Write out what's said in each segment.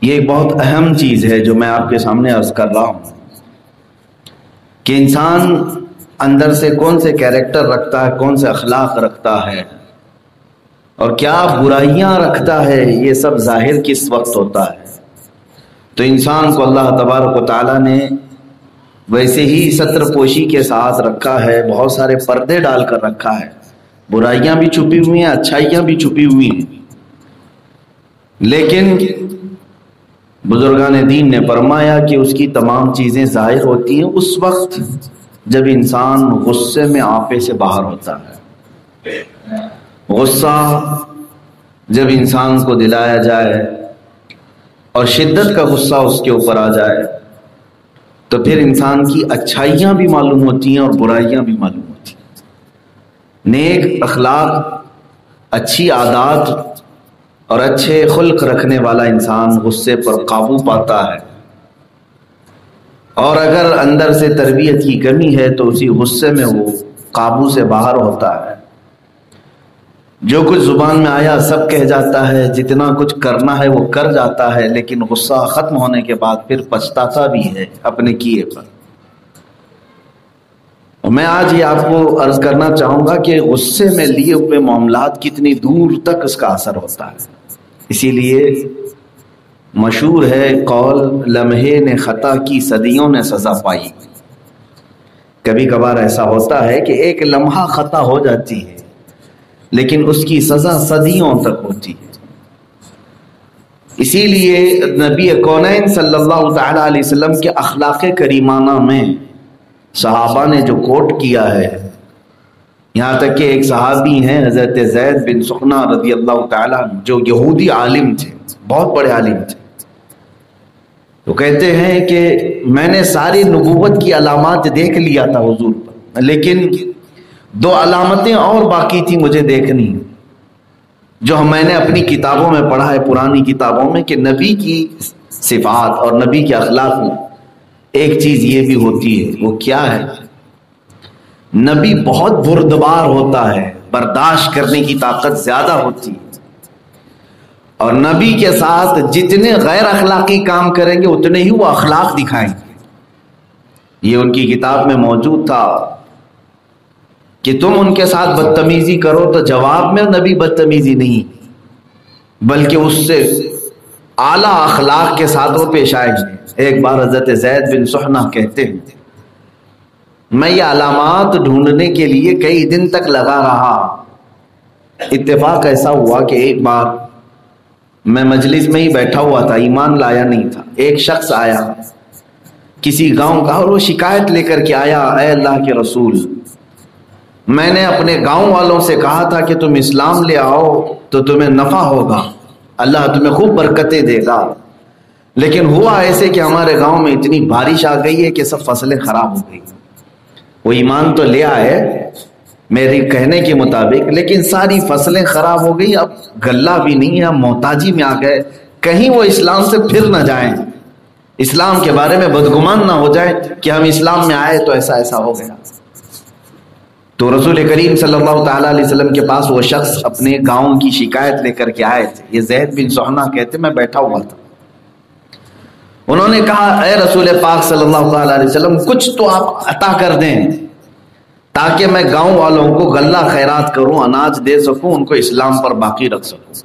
یہ ایک بہت اہم چیز ہے جو میں آپ کے سامنے عرض کر رہا ہوں کہ انسان اندر سے کون سے کیریکٹر رکھتا ہے، کون سے اخلاق رکھتا ہے اور کیا برائیاں رکھتا ہے، یہ سب ظاہر کس وقت ہوتا ہے۔ تو انسان کو اللہ تبارک و تعالیٰ نے ویسے ہی ستر پوشی کے ساتھ رکھا ہے، بہت سارے پردے ڈال کر رکھا ہے، برائیاں بھی چھپی ہوئی ہیں، اچھائیاں بھی چھپی ہوئی ہیں۔ لیکن بزرگان دین نے فرمایا کہ اس کی تمام چیزیں ظاہر ہوتی ہیں اس وقت جب انسان غصے میں آپے سے باہر ہوتا ہے۔ غصہ جب انسان کو دلایا جائے اور شدت کا غصہ اس کے اوپر آ جائے تو پھر انسان کی اچھائیاں بھی معلوم ہوتی ہیں اور برائیاں بھی معلوم ہوتی ہیں۔ نیک اخلاق، اچھی عادات اور اچھے خلق رکھنے والا انسان غصے پر قابو پاتا ہے، اور اگر اندر سے تربیت کی کمی ہے تو اسی غصے میں وہ قابو سے باہر ہوتا ہے۔ جو کچھ زبان میں آیا سب کہہ جاتا ہے، جتنا کچھ کرنا ہے وہ کر جاتا ہے، لیکن غصہ ختم ہونے کے بعد پھر پچھتاتا بھی ہے اپنے کیے پر۔ میں آج یہ آپ کو عرض کرنا چاہوں گا کہ غصے میں لیے ہوئے معاملات کتنی دور تک اس کا اثر ہوتا ہے۔ اسی لیے مشہور ہے قول، لمحے نے خطا کی صدیوں نے سزا پائی۔ کبھی کبھار ایسا ہوتا ہے کہ ایک لمحہ خطا ہو جاتی ہے لیکن اس کی سزا صدیوں تک ہوتی ہے۔ اسی لیے نبی کونین صلی اللہ تعالی علیہ وسلم کے اخلاق کریمانہ میں صحابہ نے جو کوٹ کیا ہے، یہاں تک کہ ایک صحابی ہیں حضرت زید بن سخنہ رضی اللہ تعالیٰ جو یہودی عالم تھے، بہت بڑے عالم تھے، تو کہتے ہیں کہ میں نے ساری نبوت کی علامات دیکھ لیا تھا حضور پر، لیکن دو علامتیں اور باقی تھی مجھے دیکھنی، جو میں نے اپنی کتابوں میں پڑھا ہے، پرانی کتابوں میں، کہ نبی کی صفات اور نبی کے اخلاق میں ایک چیز یہ بھی ہوتی ہے۔ وہ کیا ہے؟ نبی بہت بردبار ہوتا ہے، برداشت کرنے کی طاقت زیادہ ہوتی ہے، اور نبی کے ساتھ جتنے غیر اخلاقی کام کریں گے اتنے ہی وہ اخلاق دکھائیں گے۔ یہ ان کی کتاب میں موجود تھا کہ تم ان کے ساتھ بدتمیزی کرو تو جواب میں نبی بدتمیزی نہیں بلکہ اس سے اعلیٰ اخلاق کے ساتھ وہ پیش آئیں گے۔ ایک بار حضرت زید بن سخنہ کہتے ہیں میں یہ علامات ڈھونڈنے کے لیے کئی دن تک لگا رہا۔ اتفاق ایسا ہوا کہ ایک بار میں مجلس میں ہی بیٹھا ہوا تھا، ایمان لایا نہیں تھا، ایک شخص آیا کسی گاؤں کا اور وہ شکایت لے کر کے آیا، اے اللہ کے رسول، میں نے اپنے گاؤں والوں سے کہا تھا کہ تم اسلام لے آؤ تو تمہیں نفع ہوگا، اللہ تمہیں خوب برکتیں دے گا، لیکن ہوا ایسے کہ ہمارے گاؤں میں اتنی بارش آ گئی ہے کہ سب فصلیں خراب ہو گئی۔ وہ ایمان تو لے آئے میری کہنے کے مطابق، لیکن ساری فصلیں خراب ہو گئی، اب غلہ بھی نہیں ہے، محتاجی میں آ گئے، کہیں وہ اسلام سے پھر نہ جائیں، اسلام کے بارے میں بدگمان نہ ہو جائے کہ ہم اسلام میں آئے تو ایسا ایسا ہو گیا۔ تو رسول کریم صلی اللہ تعالیٰ علیہ وسلم کے پاس وہ شخص اپنے گاؤں کی شکایت لے کر کے آئے تھے۔ یہ زید بن سخنہ کہتے میں بیٹھا ہوا تھا، انہوں نے کہا اے رسول پاک صلی اللہ تعالیٰ علیہ وسلم، کچھ تو آپ عطا کر دیں تاکہ میں گاؤں والوں کو غلہ خیرات کروں، اناج دے سکوں، ان کو اسلام پر باقی رکھ سکوں۔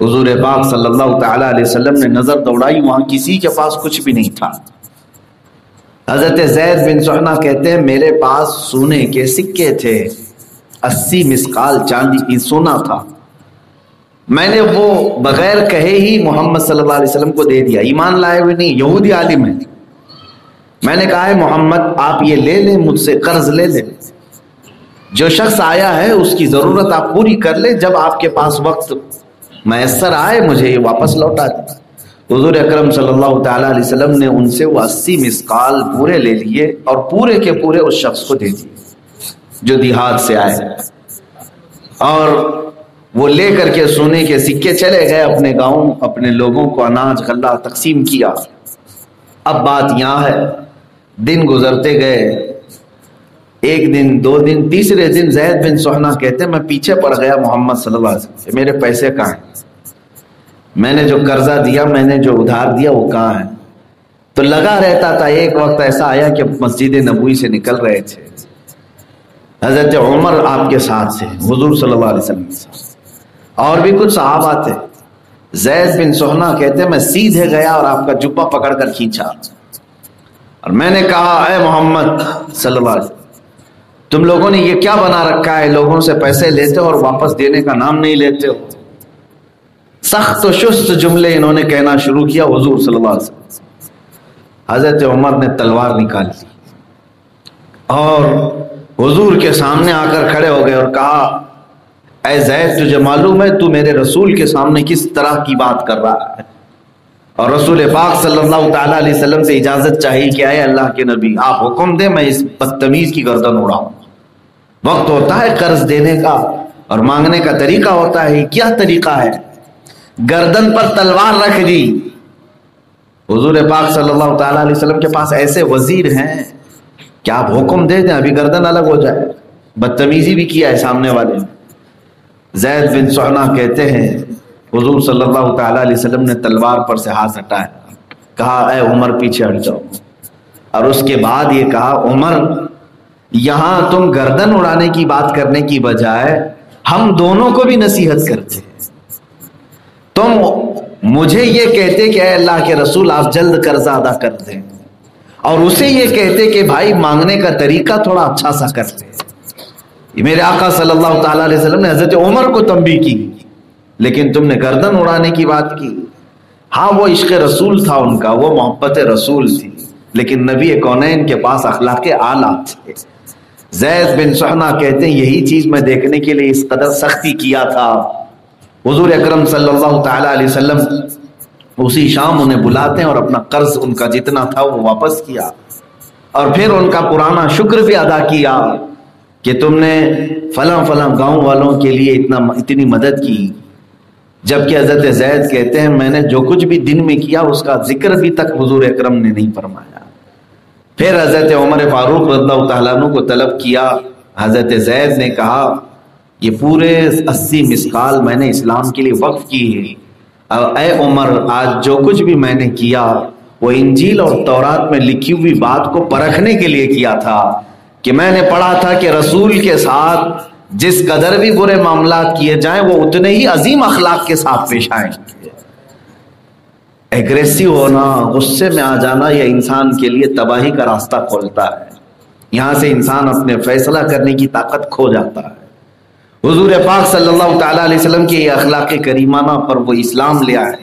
حضور پاک صلی اللہ تعالیٰ علیہ وسلم نے نظر دوڑائی، وہاں کسی کے پاس کچھ بھی نہیں تھا۔ حضرت زید بن سخنہ کہتے ہیں میرے پاس سونے کے سکے تھے، 80 مسقال چاندی کی سونا تھا، میں نے وہ بغیر کہے ہی محمد صلی اللہ علیہ وسلم کو دے دیا، ایمان لائے ہوئے نہیں، یہودی عالم ہے۔ میں نے کہا ہے محمد آپ یہ لے لیں، مجھ سے قرض لے لیں، جو شخص آیا ہے اس کی ضرورت آپ پوری کر لیں، جب آپ کے پاس وقت میسر آئے مجھے یہ واپس لوٹا دیں۔ حضور اکرم صلی اللہ تعالیٰ علیہ وسلم نے ان سے وہ 80 مسقال پورے لے لیے اور پورے کے پورے اس شخص کو دے دیے جو دیہات سے آئے، اور وہ لے کر کے سونے کے سکے چلے گئے اپنے گاؤں، اپنے لوگوں کو اناج غلہ تقسیم کیا۔ اب بات یہاں ہے، دن گزرتے گئے، ایک دن، دو دن، تیسرے دن زید بن سخنہ کہتے ہیں میں پیچھے پڑ گیا محمد صلی اللہ علیہ وسلم، میرے پیسے کہاں ہیں؟ میں نے جو قرضہ دیا، میں نے جو ادھار دیا وہ کہاں ہے؟ تو لگا رہتا تھا۔ ایک وقت ایسا آیا کہ مسجد نبوی سے نکل رہے تھے، حضرت عمر آپ کے ساتھ سے، حضور صلی اللہ علیہ وسلم کے ساتھ، اور بھی کچھ صحابہ تھے۔ زید بن سہنا کہتے ہیں میں سیدھے گیا اور آپ کا جبہ پکڑ کر کھینچا، اور میں نے کہا اے محمد صلی اللہ علیہ وسلم، تم لوگوں نے یہ کیا بنا رکھا ہے؟ لوگوں سے پیسے لیتے ہو اور واپس دینے کا نام نہیں لیتے ہو۔ سخت و شست جملے انہوں نے کہنا شروع کیا حضور صلی اللہ علیہ وسلم۔ حضرت عمر نے تلوار نکال لی اور حضور کے سامنے آ کر کھڑے ہو گئے اور کہا اے زید، تجھے معلوم ہے تو میرے رسول کے سامنے کس طرح کی بات کر رہا ہے؟ اور رسول پاک صلی اللہ تعالیٰ علیہ وسلم سے اجازت چاہیے کہ اے اللہ کے نبی آپ حکم دیں میں اس بدتمیز کی گردن اڑاؤں۔ وقت ہوتا ہے قرض دینے کا اور مانگنے کا طریقہ ہوتا ہے، کیا طریقہ ہے؟ گردن پر تلوار رکھ دی۔ حضور پاک صلی اللہ تعالیٰ علیہ وسلم کے پاس ایسے وزیر ہیں کہ آپ حکم دے دیں ابھی گردن الگ ہو جائے۔ بدتمیزی بھی کیا ہے سامنے والے نے۔ زید بن سہنا کہتے ہیں حضور صلی اللہ تعالیٰ علیہ وسلم نے تلوار پر سے ہاتھ ہٹایا، کہا اے عمر پیچھے ہٹ جاؤ، اور اس کے بعد یہ کہا عمر یہاں تم گردن اڑانے کی بات کرنے کی بجائے ہم دونوں کو بھی نصیحت کرتے ہیں۔ تم مجھے یہ کہتے کہ اے اللہ کے رسول آپ جلد قرضہ ادا کر دیں، اور اسے یہ کہتے کہ بھائی مانگنے کا طریقہ تھوڑا اچھا سا کر لیں۔ میرے آقا صلی اللہ تعالیٰ علیہ وسلم نے حضرت عمر کو تنبیہ کی، لیکن تم نے گردن اڑانے کی بات کی۔ ہاں وہ عشق رسول تھا ان کا، وہ محبت رسول تھی، لیکن نبی کونین کے پاس اخلاق اعلیٰ تھے۔ زید بن سہنا کہتے ہیں یہی چیز میں دیکھنے کے لیے اس قدر سختی کیا تھا۔ حضور اکرم صلی اللہ تعالیٰ علیہ وسلم اسی شام انہیں بلاتے ہیں اور اپنا قرض ان کا جتنا تھا وہ واپس کیا، اور پھر ان کا پرانا شکر بھی ادا کیا کہ تم نے فلاں فلاں گاؤں والوں کے لیے اتنی مدد کی۔ جبکہ حضرت زید کہتے ہیں میں نے جو کچھ بھی دن میں کیا اس کا ذکر بھی تک حضور اکرم نے نہیں فرمایا۔ پھر حضرت عمر فاروق رضی اللہ تعالیٰ عنہ کو طلب کیا۔ حضرت زید نے کہا یہ پورے 80 مسقال میں نے اسلام کے لیے وقف کی ہے، اور اے عمر آج جو کچھ بھی میں نے کیا وہ انجیل اور تورات میں لکھی ہوئی بات کو پرکھنے کے لیے کیا تھا، کہ میں نے پڑھا تھا کہ رسول کے ساتھ جس قدر بھی برے معاملات کیے جائیں وہ اتنے ہی عظیم اخلاق کے ساتھ پیش آئیں۔ ایگریسو ہونا، غصے میں آ جانا، یہ انسان کے لیے تباہی کا راستہ کھولتا ہے۔ یہاں سے انسان اپنے فیصلہ کرنے کی طاقت کھو جاتا ہے۔ حضور پاک صلی اللہ تعالیٰ علیہ وسلم کے یہ اخلاق کریمانہ پر وہ اسلام لے آئے